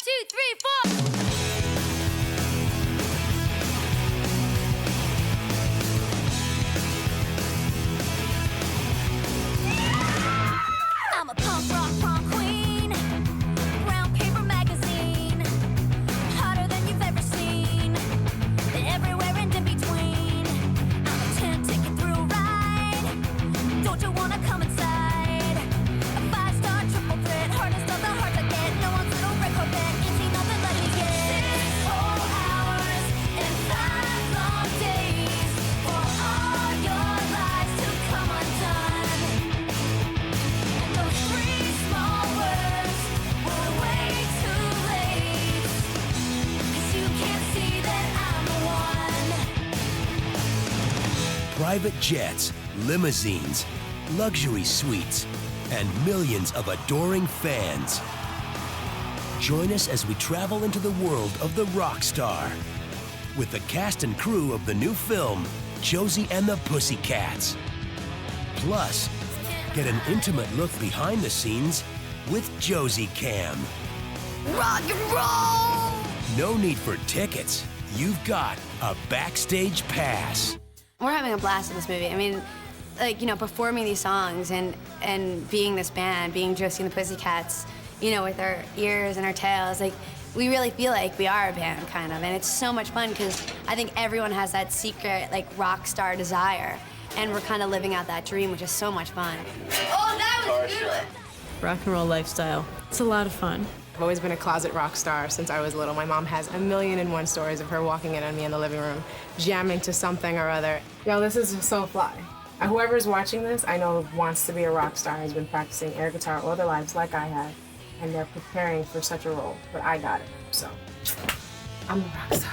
2, 3, 4. I'm a punk rock prom queen. Brown paper magazine. Hotter than you've ever seen. Everywhere and in between. I'm a 10-ticket through ride. Don't you wanna come inside? A 5-star triple threat. Hardest of the hard to get. No one's little red carpet. Ain't seen nothing like me yet. 6 whole hours and 5 long days for all your lives to come undone. And those 3 small words were way too late. 'Cause you can't see that I'm the one. Private jets, limousines, luxury suites, and millions of adoring fans. Join us as we travel into the world of the rock star with the cast and crew of the new film, Josie and the Pussycats. Plus, get an intimate look behind the scenes with Josie Cam. Rock and roll! No need for tickets. You've got a Backstage pass. We're having a blast in this movie. I mean, like, you know, performing these songs and being this band, being Josie and the Pussycats, you know, with our ears and our tails, like, we really feel like we are a band, kind of. And it's so much fun because I think everyone has that secret, like, rock star desire. And we're kind of living out that dream, which is so much fun. Oh, that was good! Rock and roll lifestyle. It's a lot of fun. I've always been a closet rock star since I was little. My mom has 1,000,001 stories of her walking in on me in the living room, jamming to something or other. Yo, this is so fly. Whoever's watching this, I know wants to be a rock star, has been practicing air guitar all their lives like I have, and they're preparing for such a role, but I got it, so I'm a rock star.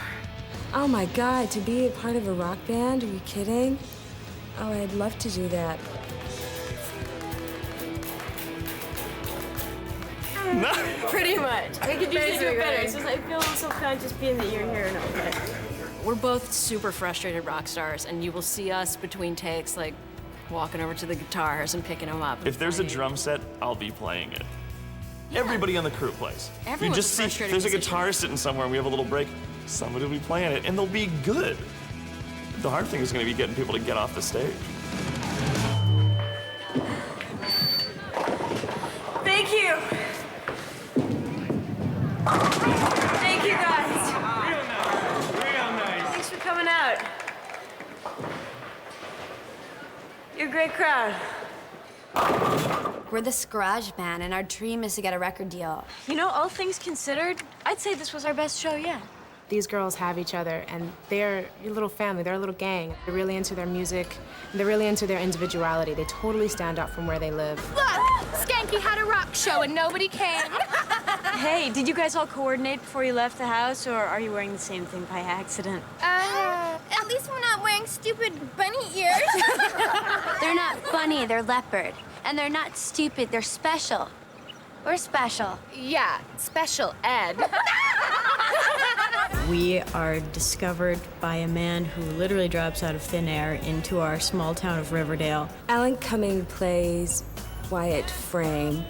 Oh my God, to be a part of a rock band? Are you kidding? Oh, I'd love to do that. Pretty much. We could usually do it better. It's just I feel so conscious being that you're here and all that. We're both super frustrated rock stars, and you will see us between takes, like, walking over to the guitars and picking them up. If there's a drum set, I'll be playing it. Yeah. Everybody on the crew plays. Everyone's you just see, if there's a guitar sitting somewhere and we have a little break, somebody will be playing it, and they'll be good. The hard thing is going to be getting people to get off the stage. Thank you. Thank you, guys. Real nice. Real nice. Thanks for coming out. You're a great crowd. We're this garage band, and our dream is to get a record deal. You know, all things considered, I'd say this was our best show yet. These girls have each other, and they're a little family, they're a little gang. They're really into their music, and they're really into their individuality. They totally stand out from where they live. Look! Skanky had a rock show and nobody came. Hey, did you guys all coordinate before you left the house, or are you wearing the same thing by accident? At least we're not wearing stupid bunny ears. They're not funny, they're leopard. And they're not stupid, they're special. We're special. Yeah, special ed. We are discovered by a man who literally drops out of thin air into our small town of Riverdale. Alan Cumming plays Wyatt Frame,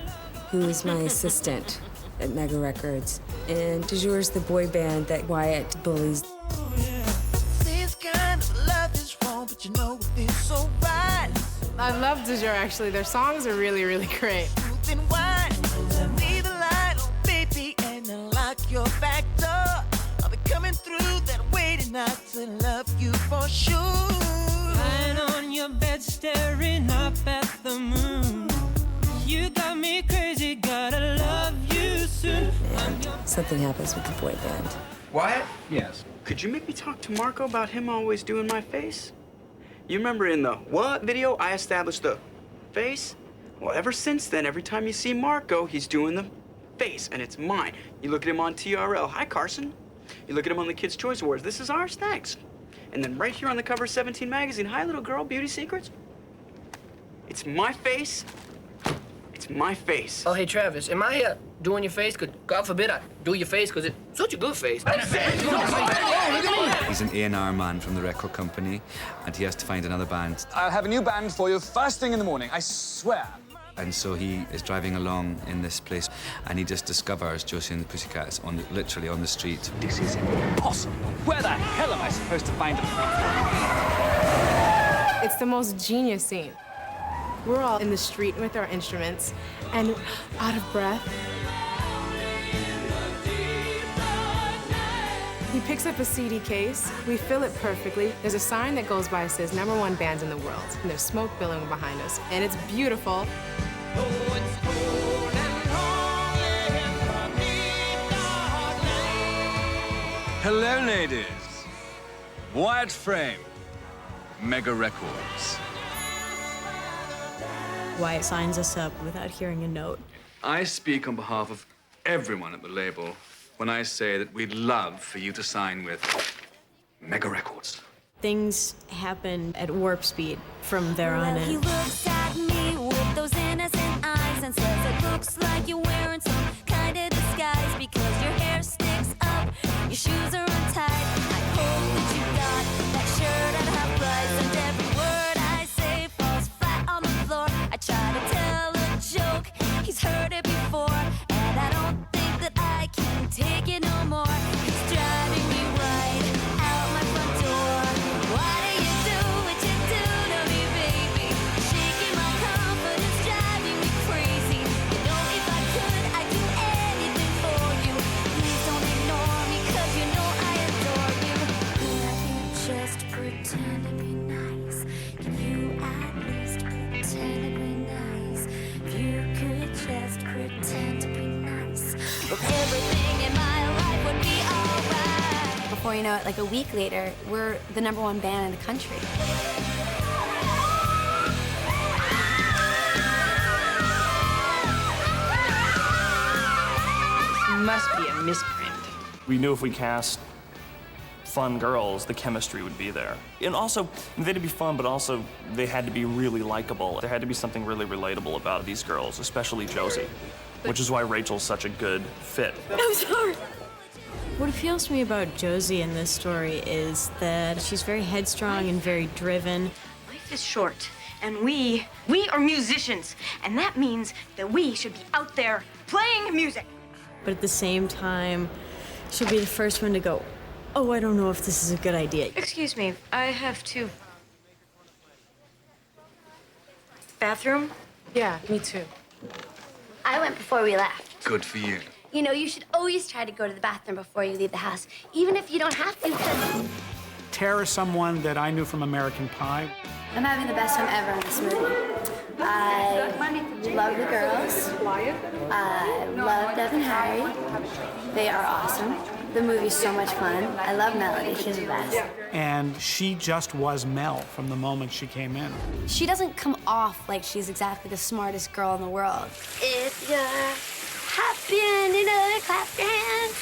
who is my assistant at Mega Records. And De Jour's the boy band that Wyatt bullies. This kind of love is wrong, but you know it feels so right. I love De Jour, actually. Their songs are really, really great. Then why? Leave the light on, baby, and unlock your back door. I'll be coming through that way tonight to love you for sure. Lying on your bed, staring up at the moon. You got me crazy, gotta love you soon. And something happens with the boy band. Wyatt? Yes. Could you make me talk to Marco about him always doing my face? You remember in the what video I established the face? Well, ever since then, every time you see Marco, he's doing the face, and it's mine. You look at him on TRL, hi Carson. You look at him on the Kids' Choice Awards, this is ours, thanks. And then right here on the cover of 17 magazine, hi little girl, beauty secrets. It's my face. It's my face. Oh, hey Travis, am I doing your face? Cause God forbid I do your face, cause it's such a good face. He's an A&R man from the record company, and he has to find another band. I'll have a new band for you first thing in the morning, I swear. And so he is driving along in this place, and he just discovers Josie and the Pussycats literally on the street. This is impossible. Where the hell am I supposed to find them? It's the most genius scene. We're all in the street with our instruments and out of breath. He picks up a CD case. We fill it perfectly. There's a sign that goes by that says #1 bands in the world. And there's smoke billowing behind us. And it's beautiful. Hello, ladies. Wide Frame, Mega Records. Wyatt signs us up without hearing a note. I speak on behalf of everyone at the label when I say that we'd love for you to sign with Mega Records. Things happen at warp speed from there on He in. looks at me with those innocent eyes and says, it looks like you're wearing some kind of disguise because your hair sticks up, your shoes are untied. I hope that you got that shirt at half price and every word I say falls flat on the floor. I try to tell a joke, he's heard it before, and I don't think that I can take it no more. He's driving me right out my front door. Why do you do what you do to me, baby? Shaking my confidence, driving me crazy. You know if I could, I'd do anything for you. Please don't ignore me, 'cause you know I adore you. Can you just pretend to be nice? Can you at least pretend to be nice? If you could just pretend to be nice, everything in my life would be alright. Before you know it, like a week later, we're the #1 band in the country. Must be a misprint. We knew if we cast fun girls, the chemistry would be there. And also, they had to be fun, but also they had to be really likable. There had to be something really relatable about these girls, especially Josie, which is why Rachel's such a good fit. I'm sorry. What appeals to me about Josie in this story is that she's very headstrong and very driven. Life is short, and we are musicians, and that means that we should be out there playing music. But at the same time, she'll be the first one to go, oh, I don't know if this is a good idea. Excuse me, I have to. Bathroom? Yeah, me too. I went before we left. Good for you. You know, you should always try to go to the bathroom before you leave the house, even if you don't have to, 'cause Tara is someone that I knew from American Pie. I'm having the best time ever in this movie. I love the girls. I love Dev and Harry. They are awesome. The movie's so much fun. I love Melody. She's the best. And she just was Mel from the moment she came in. She doesn't come off like she's exactly the smartest girl in the world. If you're happy and you know, clap your hands.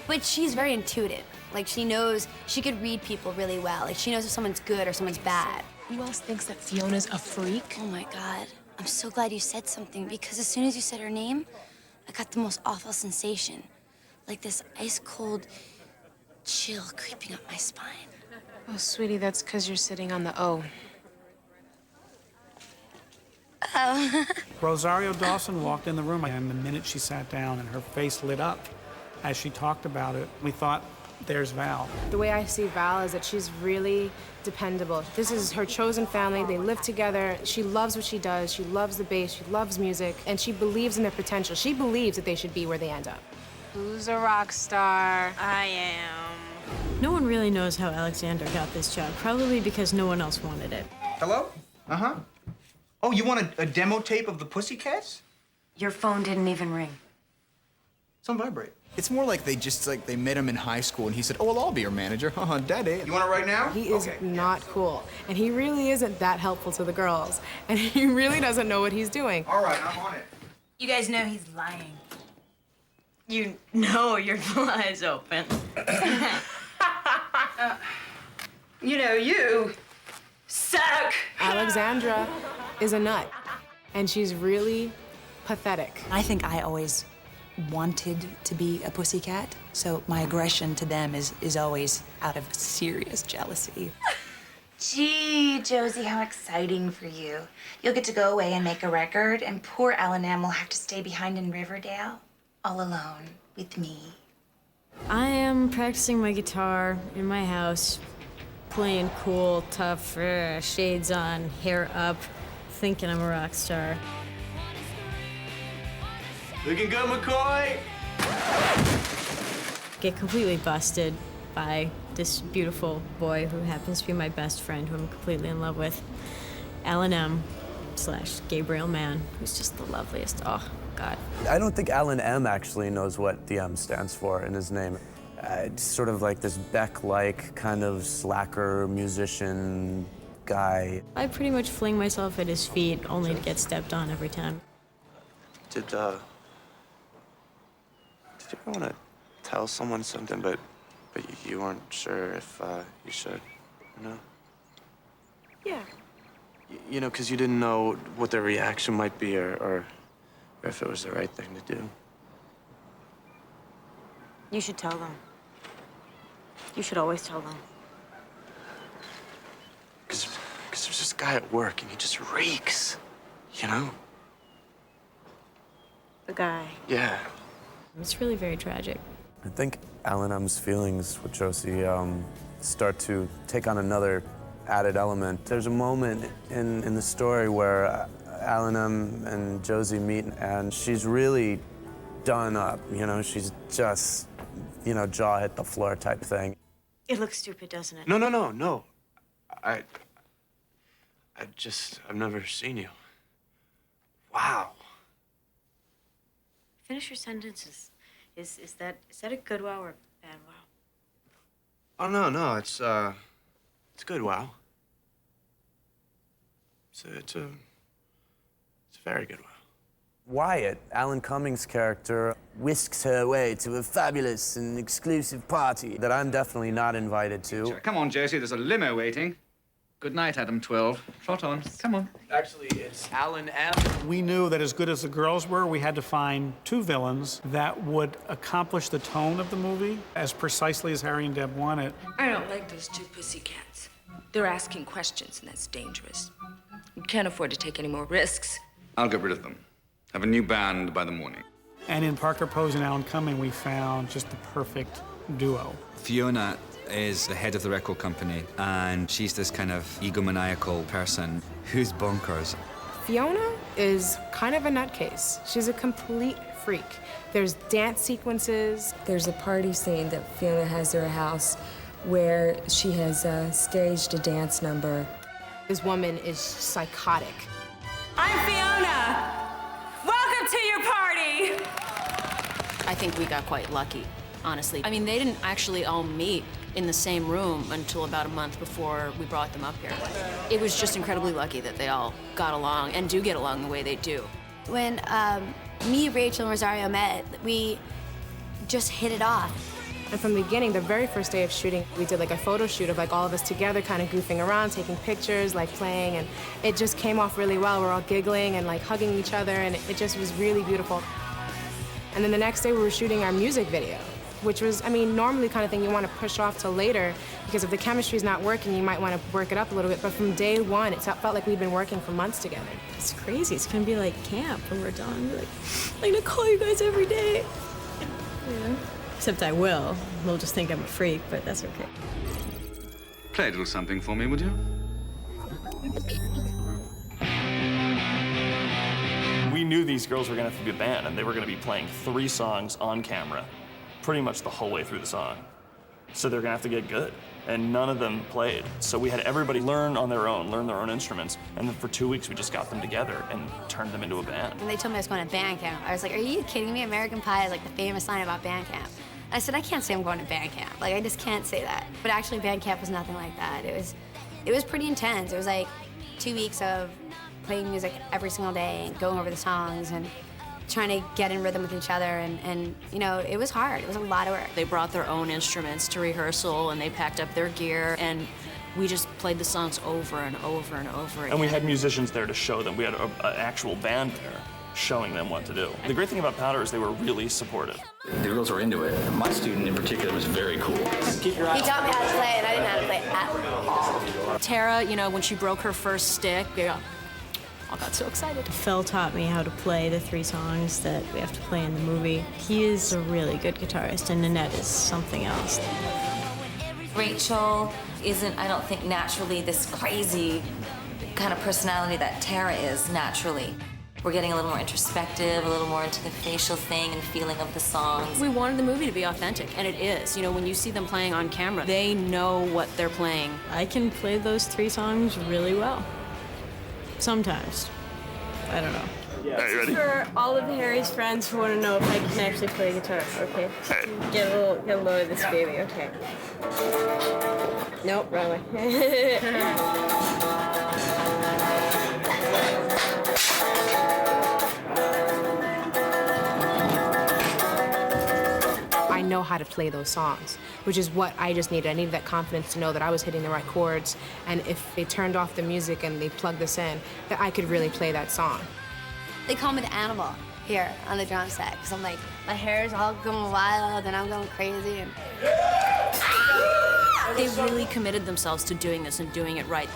But she's very intuitive. Like, she knows, she could read people really well. Like, she knows if someone's good or someone's bad. Who else thinks that Fiona's a freak? Oh my God. I'm so glad you said something, because as soon as you said her name, I got the most awful sensation. Like this ice-cold chill creeping up my spine. Oh, sweetie, that's 'cause you're sitting on the O. Oh. Rosario Dawson walked in the room, and the minute she sat down and her face lit up as she talked about it, we thought, there's Val. The way I see Val is that she's really dependable. This is her chosen family. They live together. She loves what she does. She loves the bass. She loves music. And she believes in their potential. She believes that they should be where they end up. Who's a rock star? I am. No one really knows how Alexander got this job, probably because no one else wanted it. Hello? Uh-huh. Oh, you want a demo tape of the Pussycats? Your phone didn't even ring. It's on vibrate. It's more like they met him in high school and he said, oh, well, I'll be your manager. Daddy. You want it right now? He is not cool. And he really isn't that helpful to the girls. And he really doesn't know what he's doing. All right, I'm on it. You guys know he's lying. You know your fly's open. You know you suck. Alexandra is a nut. And she's really pathetic. I think I always wanted to be a pussycat, so my aggression to them is always out of serious jealousy. Gee, Josie, how exciting for you. You'll get to go away and make a record, and poor Ellen M will have to stay behind in Riverdale, all alone with me. I am practicing my guitar in my house, playing cool, tough, shades on, hair up, thinking I'm a rock star. Looking good, McCoy? Get completely busted by this beautiful boy who happens to be my best friend, who I'm completely in love with, Alan M. / Gabriel Mann, who's just the loveliest. Oh, God. I don't think Alan M. actually knows what the M stands for in his name. It's sort of like this Beck-like kind of slacker musician guy. I pretty much fling myself at his feet, only to get stepped on every time. Did you ever want to tell someone something, but you weren't sure if you should, you know? Yeah. You know, because you didn't know what their reaction might be or if it was the right thing to do. You should tell them. You should always tell them. Because there's this guy at work, and he just reeks, you know? The guy. Yeah. It's really very tragic. I think Alan M's feelings with Josie start to take on another added element. There's a moment in the story where Alan M and Josie meet, and she's really done up, you know? She's just, you know, jaw hit the floor type thing. It looks stupid, doesn't it? No. I've never seen you. Wow. Finish your sentences. Is that a good wow or a bad wow? Oh, no, it's a good wow. It's a very good wow. Wyatt, Alan Cummings' character, whisks her way to a fabulous and exclusive party that I'm definitely not invited to. Come on, Josie, there's a limo waiting. Good night, Adam 12. Trot on, come on. Actually, it's Alan M. We knew that as good as the girls were, we had to find two villains that would accomplish the tone of the movie as precisely as Harry and Deb wanted. I don't like those two Pussycats. They're asking questions, and that's dangerous. We can't afford to take any more risks. I'll get rid of them. Have a new band by the morning. And in Parker Posey and Alan Cumming, we found just the perfect duo. Fiona is the head of the record company, and she's this kind of egomaniacal person who's bonkers. Fiona is kind of a nutcase. She's a complete freak. There's dance sequences. There's a party scene that Fiona has at her house where she has staged a dance number. This woman is psychotic. I'm Fiona. Welcome to your party. I think we got quite lucky, honestly. I mean, they didn't actually all meet in the same room until about a month before we brought them up here. It was just incredibly lucky that they all got along and do get along the way they do. When me, Rachel, and Rosario met, we just hit it off. And from the beginning, the very first day of shooting, we did like a photo shoot of like all of us together, kind of goofing around, taking pictures, like playing, and it just came off really well. We're all giggling and like hugging each other, and it just was really beautiful. And then the next day we were shooting our music video, which was, I mean, normally kind of thing you want to push off till later, because if the chemistry's not working, you might want to work it up a little bit. But from day one, it felt like we'd been working for months together. It's crazy. It's gonna be like camp when we're done. We're like, I'm gonna call you guys every day. Yeah. Except I will. They'll just think I'm a freak, but that's okay. Play a little something for me, would you? We knew these girls were gonna have to be a band, and they were gonna be playing 3 songs on camera pretty much the whole way through the song. So they're gonna have to get good. And none of them played. So we had everybody learn their own instruments. And then for 2 weeks, we just got them together and turned them into a band. And they told me I was going to band camp. I was like, are you kidding me? American Pie is like the famous line about band camp. And I said, I can't say I'm going to band camp. Like, I just can't say that. But actually, band camp was nothing like that. It was pretty intense. It was like 2 weeks of playing music every single day and going over the songs and trying to get in rhythm with each other, and you know, it was hard. It was a lot of work. They brought their own instruments to rehearsal, and they packed up their gear, and we just played the songs over and over and over again. And we had musicians there to show them. We had an actual band there showing them what to do. The great thing about Powder is they were really supportive. The girls were into it. My student in particular was very cool. He taught me how to play, and I didn't know how to play at all. Tara, you know, when she broke her first stick, they all got so excited. Phil taught me how to play the 3 songs that we have to play in the movie. He is a really good guitarist, and Nanette is something else. Rachel isn't, I don't think, naturally this crazy kind of personality that Tara is naturally. We're getting a little more introspective, a little more into the facial thing and feeling of the songs. We wanted the movie to be authentic, and it is. You know, when you see them playing on camera, they know what they're playing. I can play those 3 songs really well. Sometimes. I don't know. Are you ready? For all of Harry's friends who want to know if I can actually play guitar, okay? Get a load of this baby, okay. Nope, wrong way. I know how to play those songs, which is what I just needed. I needed that confidence to know that I was hitting the right chords, and if they turned off the music and they plugged this in, that I could really play that song. They call me the animal here on the drum set, because I'm like, my hair is all going wild, and I'm going crazy, and... They really committed themselves to doing this and doing it right.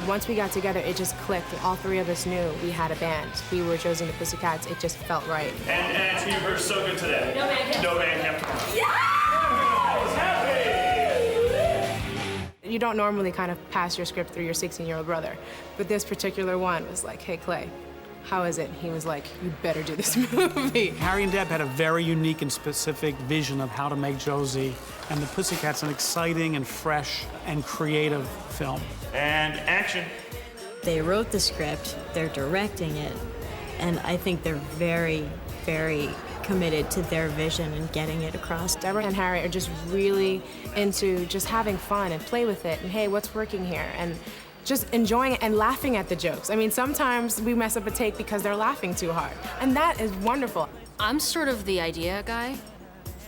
Once we got together, it just clicked. All 3 of us knew we had a band. We were Josie and the Pussycats. It just felt right. And team, we're so good today. No man camp. No man camp. You don't normally kind of pass your script through your 16-year-old brother, but this particular one was like, hey, Clay, how is it? He was like, you better do this movie. Harry and Deb had a very unique and specific vision of how to make Josie and the Pussycats an exciting and fresh and creative film. And action. They wrote the script, they're directing it, and I think they're very, very committed to their vision and getting it across. Deborah and Harry are just really into just having fun and play with it, and hey, what's working here? And just enjoying it and laughing at the jokes. I mean, sometimes we mess up a take because they're laughing too hard, and that is wonderful. I'm sort of the idea guy.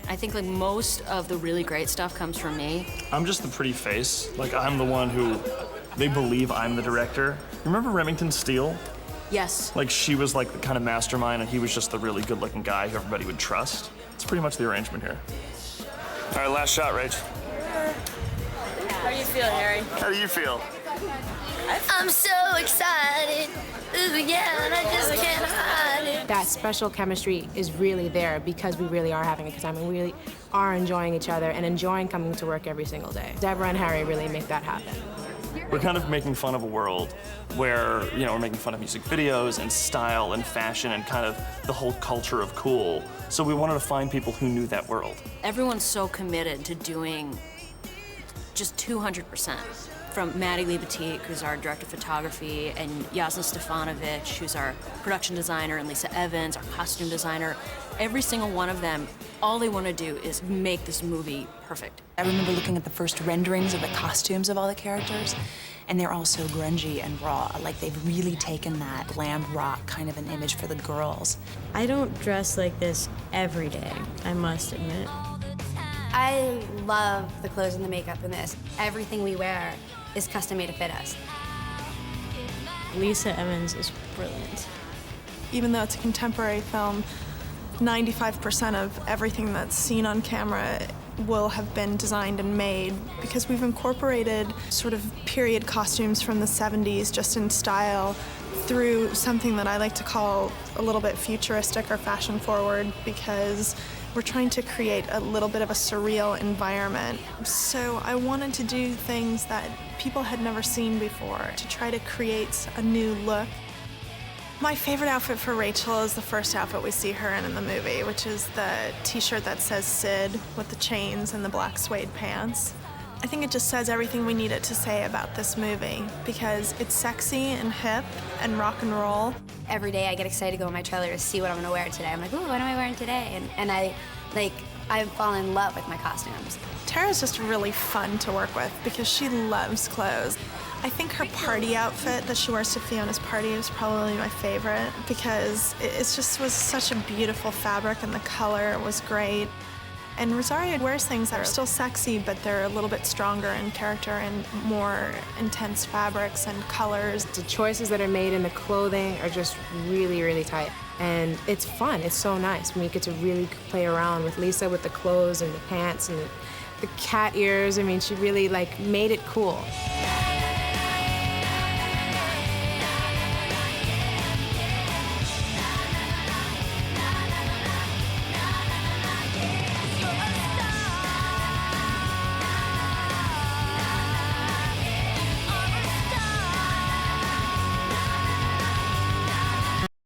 I think like most of the really great stuff comes from me. I'm just the pretty face. Like, I'm the one who, they believe I'm the director. Remember Remington Steele? Yes. Like, she was like the kind of mastermind, and he was just the really good-looking guy who everybody would trust. It's pretty much the arrangement here. All right, last shot, Rach. How do you feel, Harry? How do you feel? I'm so excited. Ooh, yeah, and I just can't hide it. That special chemistry is really there because we really are having a good time and we really are enjoying each other and enjoying coming to work every single day. Deborah and Harry really make that happen. We're kind of making fun of a world where, you know, we're making fun of music videos and style and fashion and kind of the whole culture of cool. So we wanted to find people who knew that world. Everyone's so committed to doing just 200%. From Maddie Libatique, who's our director of photography, and Yasna Stefanovic, who's our production designer, and Lisa Evans, our costume designer. Every single one of them, all they want to do is make this movie perfect. I remember looking at the first renderings of the costumes of all the characters, and they're all so grungy and raw. Like, they've really taken that glam rock kind of an image for the girls. I don't dress like this every day, I must admit. I love the clothes and the makeup in this. Everything we wear is custom made to fit us. Lisa Evans is brilliant. Even though it's a contemporary film, 95% of everything that's seen on camera will have been designed and made because we've incorporated sort of period costumes from the 70s just in style through something that I like to call a little bit futuristic or fashion forward because we're trying to create a little bit of a surreal environment. So I wanted to do things that people had never seen before to try to create a new look. My favorite outfit for Rachel is the first outfit we see her in the movie, which is the t-shirt that says Sid with the chains and the black suede pants. I think it just says everything we need it to say about this movie because it's sexy and hip and rock and roll. Every day I get excited to go in my trailer to see what I'm gonna wear today. I'm like, ooh, what am I wearing today? And I fall in love with my costumes. Tara's just really fun to work with because she loves clothes. I think her party outfit that she wears to Fiona's party is probably my favorite because it just was such a beautiful fabric and the color was great. And Rosario wears things that are still sexy, but they're a little bit stronger in character and more intense fabrics and colors. The choices that are made in the clothing are just really, really tight. And it's fun, it's so nice when you get to really play around with Lisa with the clothes and the pants and the cat ears. I mean, she really like made it cool.